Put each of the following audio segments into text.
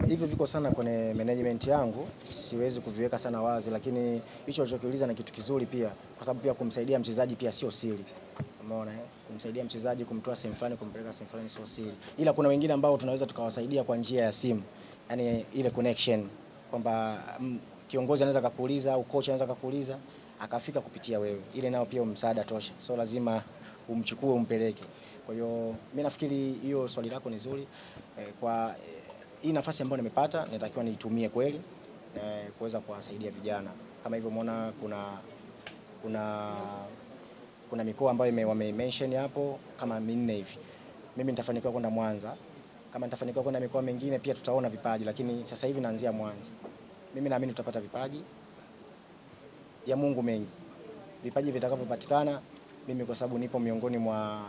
Hivyo viko sana kwenye management yangu, siwezi kuviweka sana wazi, lakini hicho ulichokiuliza na kitu kizuri pia, kwa sababu pia kumsaidia mchezaji pia sio siri. Umeona kumsaidia mchezaji kumtoa sehemu fulani kumpeleka sehemu fulani sio siri. Ila kuna wengine ambao tunaweza tukawasaidia kwa njia ya simu. Yaani ile connection kwamba kiongozi anaweza kukuuliza au coach anaweza kukuuliza akafika kupitia wewe. Ile nao pia msaada tosha. So lazima umchukue umpeleke. Kwa hiyo mimi nafikiri hiyo swali lako ni zuri. Kwa hii nafasi ambayo nimepata natakiwa niitumie kweli kuweza kuwasaidia vijana. Kama hivyo umeona kuna mikoa ambayo wame-mention hapo kama 4 hivi. Mimi nitafanikiwa kwenda Mwanza. Kama nitafanikiwa kwenda mikoa mingine pia tutaona vipaji, lakini sasa hivi naanzia Mwanza. Mimi naamini tutapata vipaji ya Mungu mengi. Vipaji vitakapopatikana mimi kwa sababu nipo miongoni mwa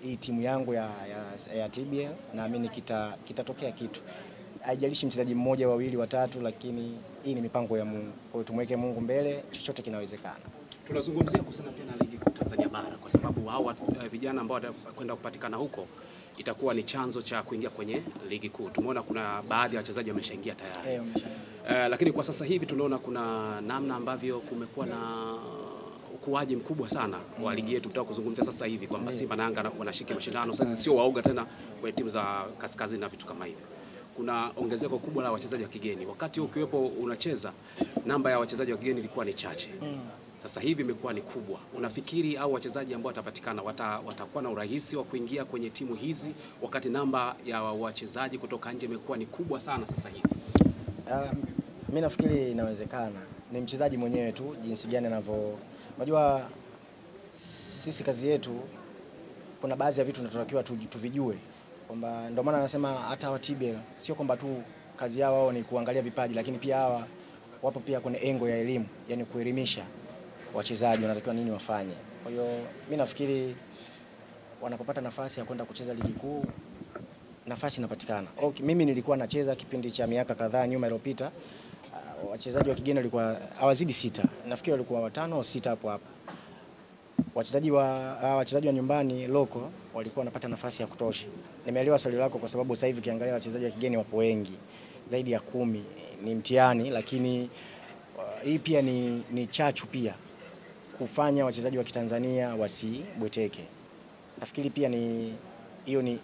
hii timu yangu ya TBL, naamini kitatokea kitu. Haijalishi mchezaji mmoja, wawili, watatu, lakini hii ni mipango ya Mungu. Kwa hiyo tumweke Mungu mbele, chochote kinawezekana. Tunazungumzia kuhusiana pia na ligi kuu Tanzania bara kwa sababu hao vijana ambao watakwenda kupatikana huko itakuwa ni chanzo cha kuingia kwenye ligi kuu. Tumeona kuna baadhi ya wachezaji wameshaingia tayari. Lakini kwa sasa hivi tunaona kuna namna ambavyo kumekuwa na ukuaji mkubwa sana wa ligi yetu. Tutaka kuzungumzia sasa hivi kwamba Simba na Yanga wanashika mashindano. Sasa sio waoga tena kwa timu za kaskazini na vitu kama hivyo. Kuna ongezeko kubwa la wachezaji wa kigeni. Wakati ukiwepo unacheza, namba ya wachezaji wa kigeni ilikuwa ni chache. Sasa hivi imekuwa ni kubwa. Unafikiri au wachezaji ambao watapatikana watakuwa na urahisi wa kuingia kwenye timu hizi wakati namba ya wachezaji kutoka nje imekuwa ni kubwa sana sasa hivi? Mimi nafikiri inawezekana. Ni mchezaji mwenyewe tu jinsi gani anavyo. Unajua sisi kazi yetu kuna baadhi ya vitu tunatakiwa tuvijue. Kwamba ndio maana anasema hata wa TBL sio kwamba tu kazi yao wao ni kuangalia vipaji, lakini pia hawa wapo pia kwenye engo ya elimu, yani kuelimisha wachezaji wanatakiwa nini wafanye. Kwa hiyo mimi nafikiri wanapopata nafasi ya kwenda kucheza ligi kuu, nafasi inapatikana. Okay, mimi nilikuwa nacheza kipindi cha miaka kadhaa nyuma iliyopita. Wachezaji wa kigeni walikuwa hawazidi 6. Nafikiri walikuwa 5 au 6 hapo hapo. Wachezaji wa nyumbani loko walikuwa wanapata nafasi ya kutosha. Nimeelewa swali lako kwa sababu sasa hivi ukiangalia wachezaji wa kigeni wapo wengi, zaidi ya 10. Ni mtihani, lakini hii pia ni chachu pia kufanya wachezaji wa Kitanzania wasibweteke. Nafikiri pia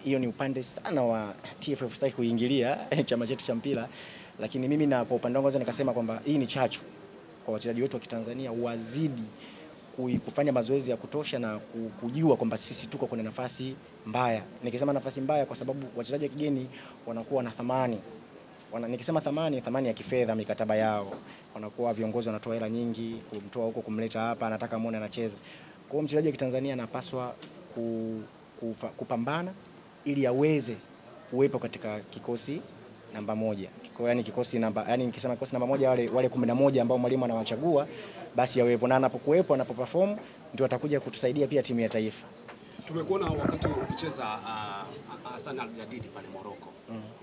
hiyo ni upande sana wa TFF, sitaki kuingilia chama chetu cha mpira, lakini mimi na kwa upande wangu nikasema kwamba hii ni chachu kwa wachezaji wetu wa Kitanzania wazidi kufanya mazoezi ya kutosha na kujua kwamba sisi tuko kwenye nafasi mbaya. Nikisema nafasi mbaya kwa sababu wachezaji wa kigeni wanakuwa na thamani. Nikisema thamani ya kifedha, mikataba yao. Wanakuwa viongozi wanatoa hela nyingi kumtoa huko kumleta hapa, anataka muone anacheza. Kwa hiyo mchezaji wa Kitanzania anapaswa kupambana ili aweze kuwepo katika kikosi namba 1. Nikisema kikosi namba 1 wale 11 ambao mwalimu anawachagua basi yawepo, na anapokuwepo anapoperform ndio atakuja kutusaidia pia timu ya taifa. Tumekuona wakati ukicheza Hassan Al-Jadidi pale Morocco.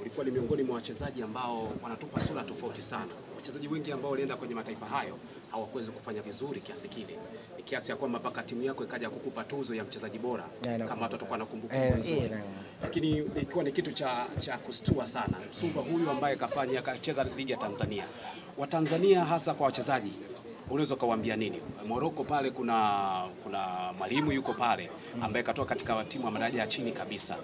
Ulikuwa ni miongoni mwa wachezaji ambao wanatupa sura tofauti sana. Wachezaji wengi ambao walienda kwenye mataifa hayo hawakuweza kufanya vizuri kiasi kile. Ni kiasi ya kwamba mpaka timu yako ikaja kukupa tuzo ya mchezaji bora kama watu watakuwa nakumbuka vizuri. Lakini ilikuwa ni kitu cha kustua sana. Msuva huyu ambaye akacheza ligi ya Tanzania. Watanzania hasa kwa wachezaji unaweza kuwaambia nini? Morocco pale kuna mwalimu yuko pale ambaye katoka katika timu ya madaraja ya chini kabisa.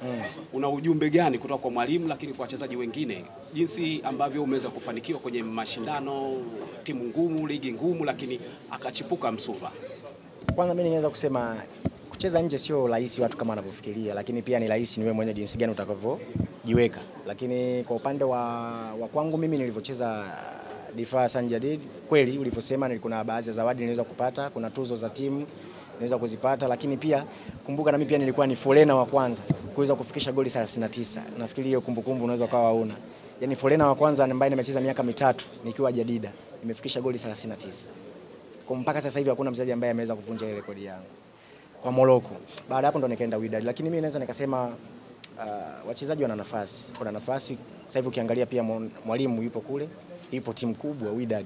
Una ujumbe gani kutoka kwa mwalimu lakini kwa wachezaji wengine jinsi ambavyo umeweza kufanikiwa kwenye mashindano, timu ngumu, ligi ngumu, lakini akachipuka Msuva? Kwanza mimi ninaweza kusema kucheza nje sio rahisi watu kama wanavyofikiria, lakini pia ni rahisi ni wewe mwenyewe jinsi gani utakavyojiweka. Lakini kwa upande wa kwangu mimi nilivyocheza Difaa Sanjadid, kweli ulivyosema kuna baadhi ya zawadi niliweza kupata, kuna tuzo za timu niliweza kuzipata, lakini pia kumbuka na mimi pia nilikuwa ni forena wa kwanza kuweza kufikisha goli 39. Nafikiri hiyo kumbukumbu unaweza kawa hauna. Yaani forena wa kwanza ambaye nimecheza miaka 3 nikiwa Jadida, nimefikisha goli 39. Kwa mpaka sasa hivi hakuna mchezaji ambaye ameweza kuvunja ile rekodi yangu kwa Morocco. Baada hapo ndo nikaenda Wydad, lakini mimi naweza nikasema wachezaji wana nafasi. Kuna nafasi sasa hivi ukiangalia pia mwalimu yupo kule. Ipo timu kubwa Wydad.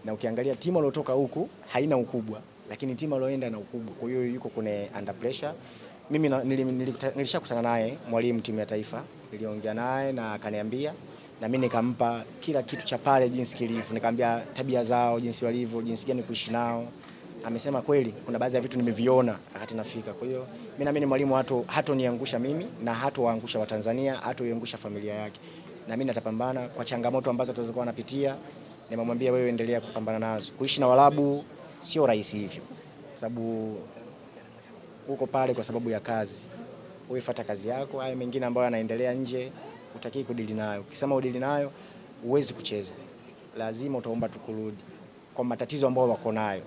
Na ukiangalia timu iliyotoka huku haina ukubwa, lakini timu iliyoenda na ukubwa. Kwa hiyo yuko kwenye under pressure. Mimi nilishakutana naye mwalimu timu ya taifa. Niliongea naye na akaniambia na mimi nikampa kila kitu cha pale jinsi kilivyo, nikamwambia tabia zao, jinsi walivyo, jinsi gani kuishi nao. Amesema kweli kuna baadhi ya vitu nimeviona wakati nafika. Kwa hiyo mimi naamini mwalimu hatoniangusha mimi na hatowaangusha Watanzania, hatoiangusha familia yake. Na mimi natapambana kwa changamoto ambazo tulizokuwa napitia. Nimemwambia wewe endelea kupambana nazo. Kuishi na Waarabu sio rahisi hivyo. Kwa sababu uko pale kwa sababu ya kazi. Wewe fuata kazi yako, haya mengine ambayo yanaendelea nje utaki kudili nayo. Ukisema udili nayo huwezi kucheza. Lazima utaomba tukurudi kwa matatizo ambayo wako nayo.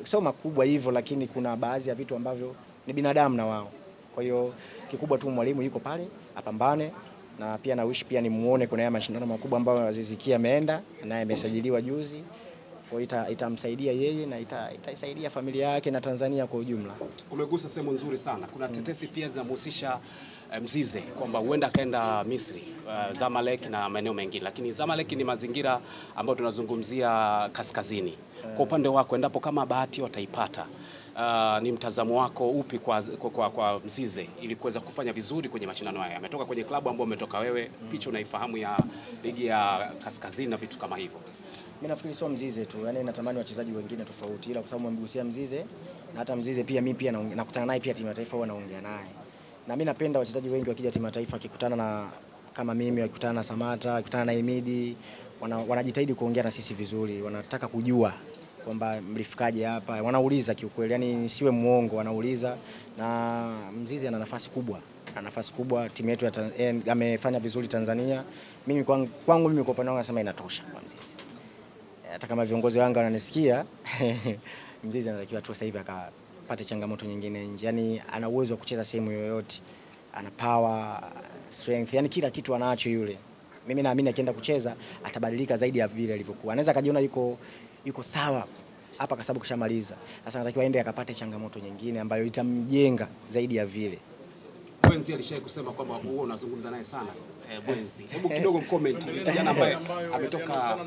Sio makubwa hivyo, lakini kuna baadhi ya vitu ambavyo ni binadamu na wao. Kwa hiyo kikubwa tu mwalimu yuko pale apambane, na pia na wish pia nimuone kuna ya mashindano makubwa ambayo Aziz Ki ameenda naye amesajiliwa juzi. Kwa hiyo itamsaidia yeye na itasaidia familia yake na Tanzania kwa ujumla. Umegusa sehemu nzuri sana. Kuna tetesi pia zinamhusisha Mzize kwamba huenda kaenda Misri, Zamalek na maeneo mengine, lakini Zamalek ni mazingira ambayo tunazungumzia kaskazini. Kwa upande wako, endapo kama bahati wataipata, ni mtazamo wako upi kwa Mzize ili kuweza kufanya vizuri kwenye mashindano haya? Ametoka kwenye klabu ambayo umetoka wewe, picha unaifahamu ya ligi ya kaskazini na vitu kama hivyo. Mimi nafikiri sio Mzize tu, yani natamani wachezaji wengine tofauti, ila kwa sababu mmegusia Mzize, na hata Mzize pia mimi pia nakutana naye pia timu ya taifa, huwa naongea naye. Na mimi napenda wachezaji wengi wakija timu ya taifa akikutana na kama mimi, wakikutana na Samata, wakikutana na Imidi, wanajitahidi kuongea na sisi vizuri, wanataka kujua kwamba mlifikaje hapa, wanauliza kiukweli, yani nisiwe muongo, wanauliza. Na Mzize ana nafasi kubwa, timu yetu amefanya vizuri Tanzania. Mimi kwangu mimi kwa upande wangu nasema inatosha kwa Mzize. Hata kama viongozi wangu wananisikia, Mzize anatakiwa tu sasa hivi akapate changamoto nyingine nje. Yani ana uwezo wa kucheza sehemu yoyote. Ana power, strength, yani kila kitu anacho yule. Mimi naamini akienda kucheza atabadilika zaidi ya vile alivyokuwa. Anaweza kajiona yuko sawa hapa kwa sababu kishamaliza. Sasa anatakiwa aende akapate changamoto nyingine ambayo itamjenga zaidi ya vile. Bwenzi alishaye kusema kwamba wewe unazungumza naye sana. Bwenzi, hebu kidogo comment kijana ambaye ametoka